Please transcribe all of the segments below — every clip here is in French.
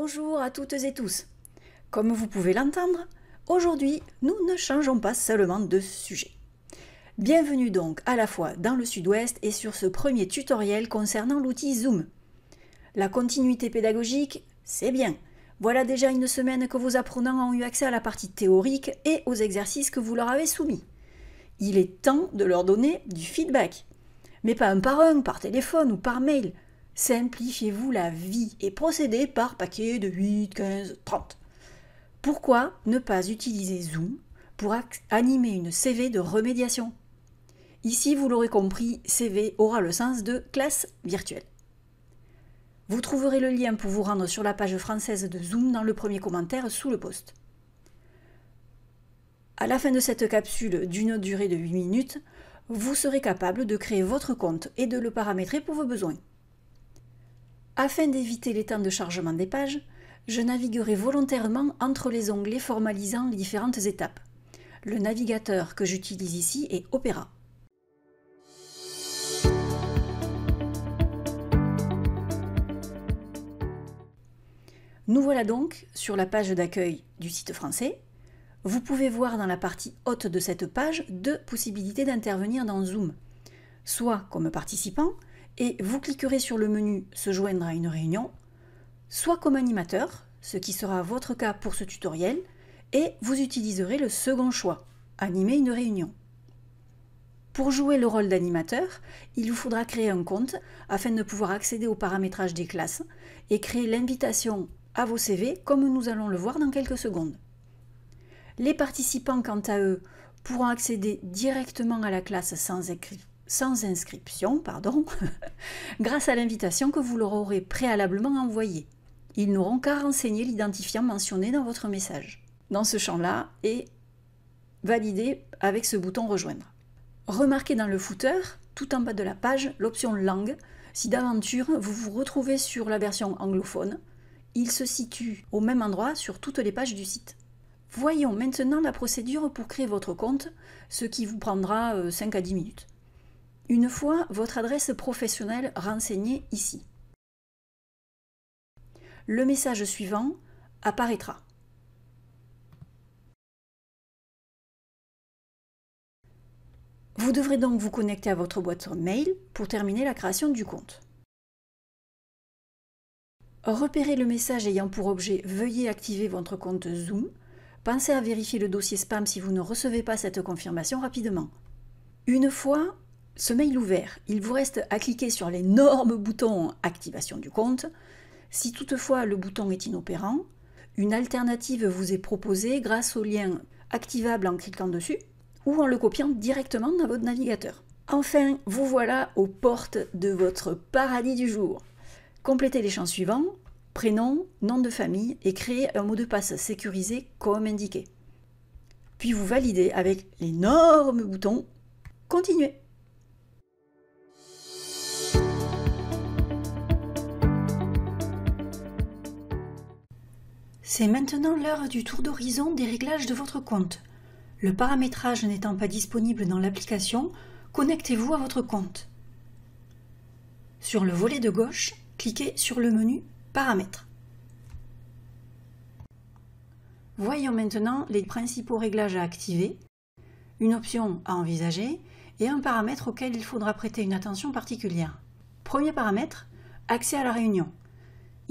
Bonjour à toutes et tous. Comme vous pouvez l'entendre, aujourd'hui, nous ne changeons pas seulement de sujet. Bienvenue donc à la fois dans le Sud-Ouest et sur ce premier tutoriel concernant l'outil Zoom. La continuité pédagogique, c'est bien. Voilà déjà une semaine que vos apprenants ont eu accès à la partie théorique et aux exercices que vous leur avez soumis. Il est temps de leur donner du feedback. Mais pas un, par téléphone ou par mail. Simplifiez-vous la vie et procédez par paquet de 8, 15, 30. Pourquoi ne pas utiliser Zoom pour animer une CV de remédiation? Ici, vous l'aurez compris, CV aura le sens de classe virtuelle. Vous trouverez le lien pour vous rendre sur la page française de Zoom dans le premier commentaire sous le post. À la fin de cette capsule d'une durée de 8 minutes, vous serez capable de créer votre compte et de le paramétrer pour vos besoins. Afin d'éviter les temps de chargement des pages, je naviguerai volontairement entre les onglets formalisant les différentes étapes. Le navigateur que j'utilise ici est Opera. Nous voilà donc sur la page d'accueil du site français. Vous pouvez voir dans la partie haute de cette page deux possibilités d'intervenir dans Zoom. Soit comme participant, et vous cliquerez sur le menu « Se joindre à une réunion », soit comme animateur, ce qui sera votre cas pour ce tutoriel, et vous utiliserez le second choix, « Animer une réunion ». Pour jouer le rôle d'animateur, il vous faudra créer un compte afin de pouvoir accéder au paramétrage des classes et créer l'invitation à vos CV comme nous allons le voir dans quelques secondes. Les participants, quant à eux, pourront accéder directement à la classe sans inscription, grâce à l'invitation que vous leur aurez préalablement envoyée. Ils n'auront qu'à renseigner l'identifiant mentionné dans votre message, dans ce champ-là, et valider avec ce bouton « Rejoindre ». Remarquez dans le footer, tout en bas de la page, l'option « Langue ». Si d'aventure, vous vous retrouvez sur la version anglophone, il se situe au même endroit sur toutes les pages du site. Voyons maintenant la procédure pour créer votre compte, ce qui vous prendra 5 à 10 minutes. Une fois votre adresse professionnelle renseignée ici, le message suivant apparaîtra. Vous devrez donc vous connecter à votre boîte mail pour terminer la création du compte. Repérez le message ayant pour objet « Veuillez activer votre compte Zoom ». Pensez à vérifier le dossier spam si vous ne recevez pas cette confirmation rapidement. Une fois ce mail ouvert, il vous reste à cliquer sur l'énorme bouton « Activation du compte ». Si toutefois le bouton est inopérant, une alternative vous est proposée grâce au lien activable en cliquant dessus ou en le copiant directement dans votre navigateur. Enfin, vous voilà aux portes de votre paradis du jour. Complétez les champs suivants, prénom, nom de famille et créez un mot de passe sécurisé comme indiqué. Puis vous validez avec l'énorme bouton « Continuer ». C'est maintenant l'heure du tour d'horizon des réglages de votre compte. Le paramétrage n'étant pas disponible dans l'application, connectez-vous à votre compte. Sur le volet de gauche, cliquez sur le menu « Paramètres ». Voyons maintenant les principaux réglages à activer, une option à envisager et un paramètre auquel il faudra prêter une attention particulière. Premier paramètre, accès à la réunion.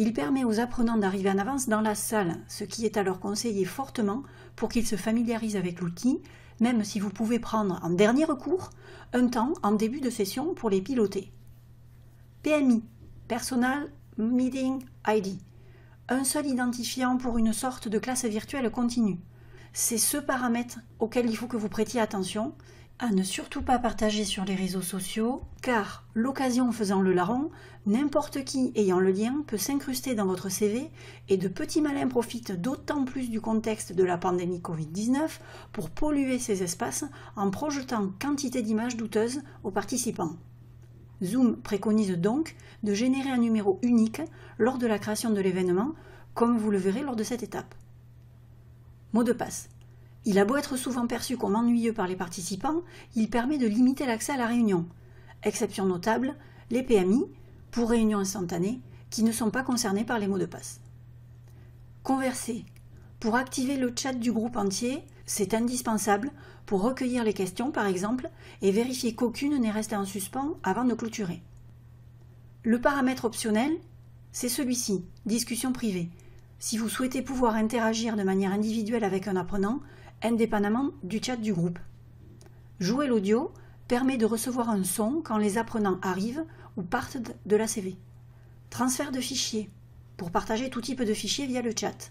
Il permet aux apprenants d'arriver en avance dans la salle, ce qui est alors conseillé fortement pour qu'ils se familiarisent avec l'outil, même si vous pouvez prendre en dernier recours un temps en début de session pour les piloter. PMI, Personal Meeting ID. Un seul identifiant pour une sorte de classe virtuelle continue. C'est ce paramètre auquel il faut que vous prêtiez attention, à ne surtout pas partager sur les réseaux sociaux, car, l'occasion faisant le larron, n'importe qui ayant le lien peut s'incruster dans votre CV et de petits malins profitent d'autant plus du contexte de la pandémie Covid-19 pour polluer ces espaces en projetant quantité d'images douteuses aux participants. Zoom préconise donc de générer un numéro unique lors de la création de l'événement, comme vous le verrez lors de cette étape. Mot de passe. Il a beau être souvent perçu comme ennuyeux par les participants, il permet de limiter l'accès à la réunion. Exception notable, les PMI, pour réunion instantanée, qui ne sont pas concernés par les mots de passe. Converser. Pour activer le chat du groupe entier, c'est indispensable pour recueillir les questions par exemple et vérifier qu'aucune n'est restée en suspens avant de clôturer. Le paramètre optionnel, c'est celui-ci, discussion privée. Si vous souhaitez pouvoir interagir de manière individuelle avec un apprenant, indépendamment du chat du groupe. Jouer l'audio permet de recevoir un son quand les apprenants arrivent ou partent de la CV. Transfert de fichiers, pour partager tout type de fichiers via le chat.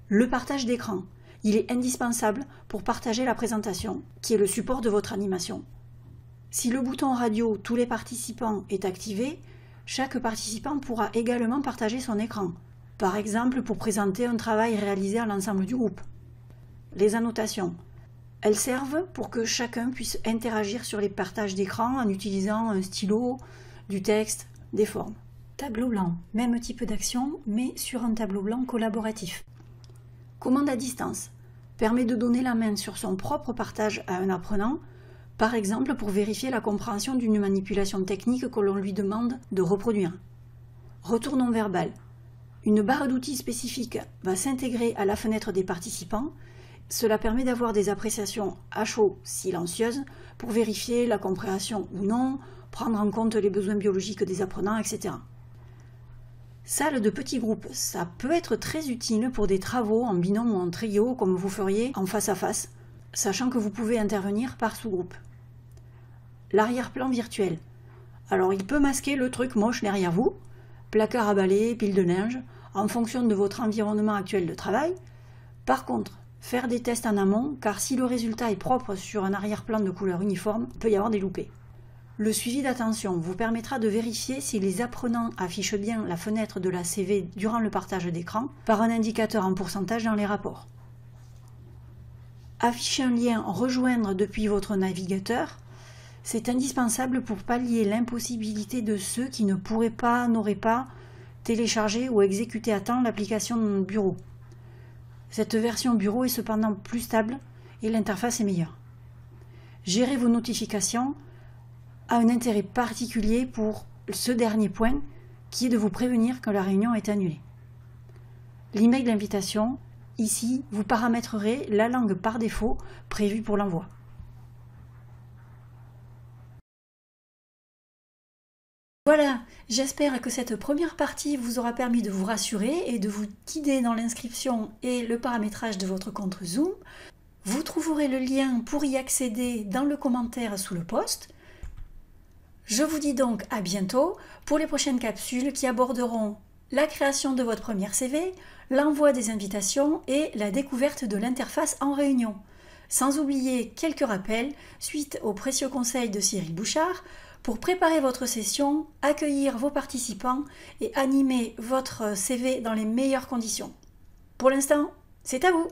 Le partage d'écran, il est indispensable pour partager la présentation, qui est le support de votre animation. Si le bouton radio « Tous les participants » est activé, chaque participant pourra également partager son écran, par exemple pour présenter un travail réalisé à l'ensemble du groupe. Les annotations. Elles servent pour que chacun puisse interagir sur les partages d'écran en utilisant un stylo, du texte, des formes. Tableau blanc, même type d'action, mais sur un tableau blanc collaboratif. Commande à distance permet de donner la main sur son propre partage à un apprenant, par exemple pour vérifier la compréhension d'une manipulation technique que l'on lui demande de reproduire. Retour non verbal. Une barre d'outils spécifique va s'intégrer à la fenêtre des participants. Cela permet d'avoir des appréciations à chaud silencieuses pour vérifier la compréhension ou non, prendre en compte les besoins biologiques des apprenants, etc. Salle de petits groupes, ça peut être très utile pour des travaux en binôme ou en trio comme vous feriez en face à face, sachant que vous pouvez intervenir par sous-groupe. L'arrière-plan virtuel. Alors il peut masquer le truc moche derrière vous, placard à balai, pile de linge, en fonction de votre environnement actuel de travail. Par contre, faire des tests en amont, car si le résultat est propre sur un arrière-plan de couleur uniforme, il peut y avoir des loupés. Le suivi d'attention vous permettra de vérifier si les apprenants affichent bien la fenêtre de la CV durant le partage d'écran par un indicateur en pourcentage dans les rapports. Afficher un lien rejoindre depuis votre navigateur, c'est indispensable pour pallier l'impossibilité de ceux qui ne pourraient pas, n'auraient pas téléchargé ou exécuté à temps l'application Bureau. Cette version Bureau est cependant plus stable et l'interface est meilleure. Gérer vos notifications a un intérêt particulier pour ce dernier point qui est de vous prévenir que la réunion est annulée. L'email d'invitation, ici, vous paramétrerez la langue par défaut prévue pour l'envoi. Voilà, j'espère que cette première partie vous aura permis de vous rassurer et de vous guider dans l'inscription et le paramétrage de votre compte Zoom. Vous trouverez le lien pour y accéder dans le commentaire sous le post. Je vous dis donc à bientôt pour les prochaines capsules qui aborderont la création de votre première CV, l'envoi des invitations et la découverte de l'interface en réunion. Sans oublier quelques rappels suite aux précieux conseils de Cyril Bouchard pour préparer votre session, accueillir vos participants et animer votre CV dans les meilleures conditions. Pour l'instant, c'est à vous!